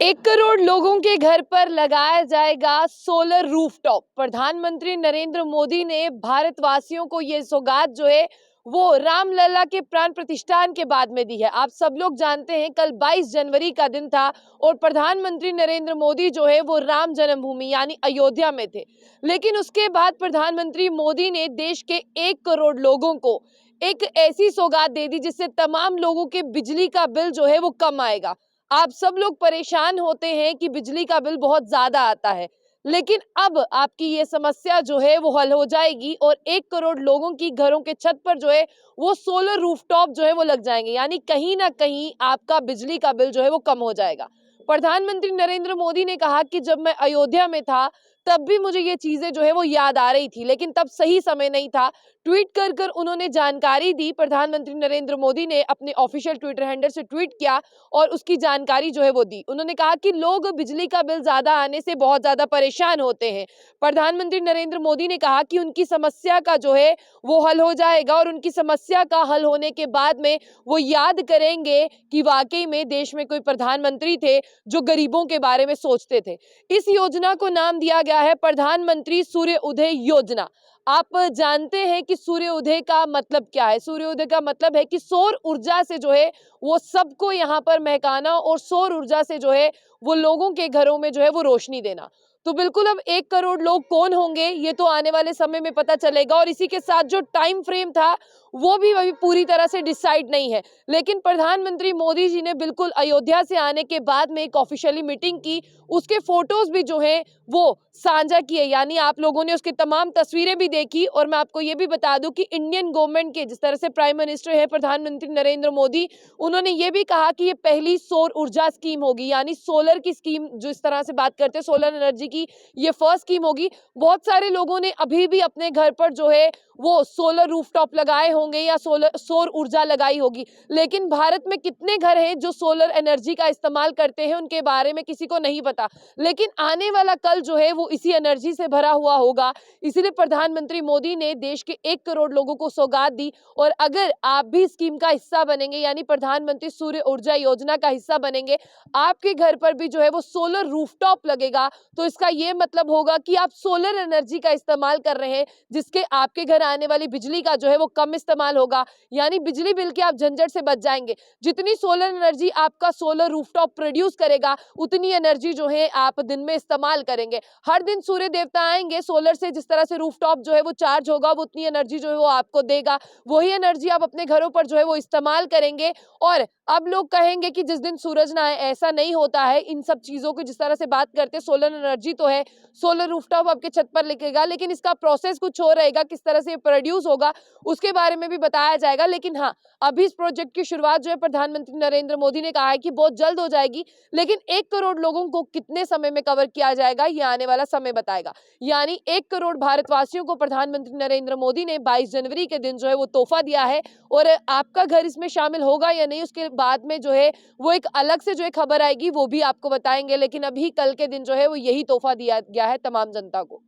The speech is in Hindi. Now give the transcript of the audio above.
1 करोड़ लोगों के घर पर लगाया जाएगा सोलर रूफटॉप। प्रधानमंत्री नरेंद्र मोदी ने भारतवासियों को ये सौगात जो है वो रामलला के प्राण प्रतिष्ठान के बाद में दी है। आप सब लोग जानते हैं कल 22 जनवरी का दिन था और प्रधानमंत्री नरेंद्र मोदी जो है वो राम जन्मभूमि यानी अयोध्या में थे। लेकिन उसके बाद प्रधानमंत्री मोदी ने देश के 1 करोड़ लोगों को एक ऐसी सौगात दे दी जिससे तमाम लोगों के बिजली का बिल जो है वो कम आएगा। आप सब लोग परेशान होते हैं कि बिजली का बिल बहुत ज्यादा आता है, लेकिन अब आपकी ये समस्या जो है वो हल हो जाएगी और 1 करोड़ लोगों की घरों के छत पर जो है वो सोलर रूफटॉप जो है वो लग जाएंगे, यानी कहीं ना कहीं आपका बिजली का बिल जो है वो कम हो जाएगा। प्रधानमंत्री नरेंद्र मोदी ने कहा कि जब मैं अयोध्या में था तब भी मुझे ये चीजें जो है वो याद आ रही थी, लेकिन तब सही समय नहीं था। ट्वीट कर कर उन्होंने जानकारी दी। प्रधानमंत्री नरेंद्र मोदी ने अपने ऑफिशियल ट्विटर हैंडल से ट्वीट किया और उसकी जानकारी जो है वो दी। उन्होंने कहा कि लोग बिजली का बिल ज्यादा आने से बहुत ज्यादा परेशान होते हैं। प्रधानमंत्री नरेंद्र मोदी ने कहा कि उनकी समस्या का जो है वो हल हो जाएगा और उनकी समस्या का हल होने के बाद में वो याद करेंगे कि वाकई में देश में कोई प्रधानमंत्री थे जो गरीबों के बारे में सोचते थे। इस योजना को नाम दिया गया है प्रधानमंत्री सूर्य उदय योजना। आप जानते हैं कि सूर्य उदय का मतलब क्या है। सूर्य उदय का मतलब है कि सौर ऊर्जा से जो है वो सबको यहाँ पर महकाना और सौर ऊर्जा से जो है वो लोगों के घरों में जो है वो रोशनी देना। तो बिल्कुल अब 1 करोड़ लोग कौन होंगे ये तो आने वाले समय में पता चलेगा और इसी के साथ जो टाइम फ्रेम था वो भी अभी पूरी तरह से डिसाइड नहीं है। लेकिन प्रधानमंत्री मोदी जी ने बिल्कुल अयोध्या से आने के बाद में एक ऑफिशियली मीटिंग की, उसके फोटोज भी जो है वो साझा किए, यानी आप लोगों ने उसकी तमाम तस्वीरें भी देखी। और मैं आपको ये भी बता दूं कि इंडियन गवर्नमेंट के जिस तरह से प्राइम मिनिस्टर है प्रधानमंत्री नरेंद्र मोदी, उन्होंने ये भी कहा कि ये पहली सौर ऊर्जा स्कीम होगी, यानी सोलर की स्कीम जो इस तरह से बात करते हैं सोलर एनर्जी की, ये फर्स्ट स्कीम होगी। बहुत सारे लोगों ने अभी भी अपने घर पर जो है वो सोलर रूफटॉप लगाए होंगे या सौर ऊर्जा लगाई होगी, लेकिन भारत में कितने घर हैं जो सोलर एनर्जी का इस्तेमाल करते हैं उनके बारे में किसी को नहीं पता। लेकिन आने वाला कल जो है वो इसी एनर्जी से भरा हुआ होगा। इसीलिए प्रधानमंत्री मोदी ने देश के 1 करोड़ लोगों को सौगात दी। और अगर आप भी स्कीम का हिस्सा बनेंगे, यानी प्रधानमंत्री सूर्य ऊर्जा योजना का हिस्सा बनेंगे, आपके घर पर भी जो है वो सोलर रूफटॉप लगेगा, तो इसका ये मतलब होगा कि आप सोलर एनर्जी का इस्तेमाल कर रहे हैं, जिसके आपके घर आने वाली बिजली का जो है वो कम इस्तेमाल होगा, यानी बिजली बिल के आप झंझट से बच जाएंगे। जितनी सोलर एनर्जी आपका सोलर रूफटॉप प्रोड्यूस करेगा उतनी एनर्जी जो है आप दिन में इस्तेमाल करेंगे। हर दिन सूर्य देवता आएंगे सोलर से, जिस तरह से रूफटॉप जो है वो चार्ज होगा वो उतनी एनर्जी जो है वो आपको देगा। वही एनर्जी आप अपने घरों पर जो है वो इस्तेमाल करेंगे। और अब लोग कहेंगे कि जिस दिन सूरज ना आए, ऐसा नहीं होता है। इन सब चीजों की जिस तरह से बात करते हैं, सोलर एनर्जी तो है, सोलर रूफटॉप आपके छत पर लिखेगा, लेकिन इसका प्रोसेस कुछ और रहेगा, किस तरह से प्रोड्यूस होगा उसके बारे में भी बताया जाएगा। लेकिन हाँ, अभी इस प्रोजेक्ट की शुरुआत जो है प्रधानमंत्री नरेंद्र मोदी ने कहा है कि बहुत जल्द हो जाएगी, लेकिन 1 करोड़ लोगों को कितने समय में कवर किया जाएगा ये आने वाला समय बताएगा। यानी 1 करोड़ भारतवासियों को प्रधानमंत्री नरेंद्र मोदी ने 22 जनवरी के दिन जो है वो तोहफा दिया है। और आपका घर इसमें शामिल होगा या नहीं उसके बाद में जो है वो एक अलग से जो है खबर आएगी, वो भी आपको बताएंगे। लेकिन अभी कल के दिन जो है वो यही तोहफा दिया गया है तमाम जनता को।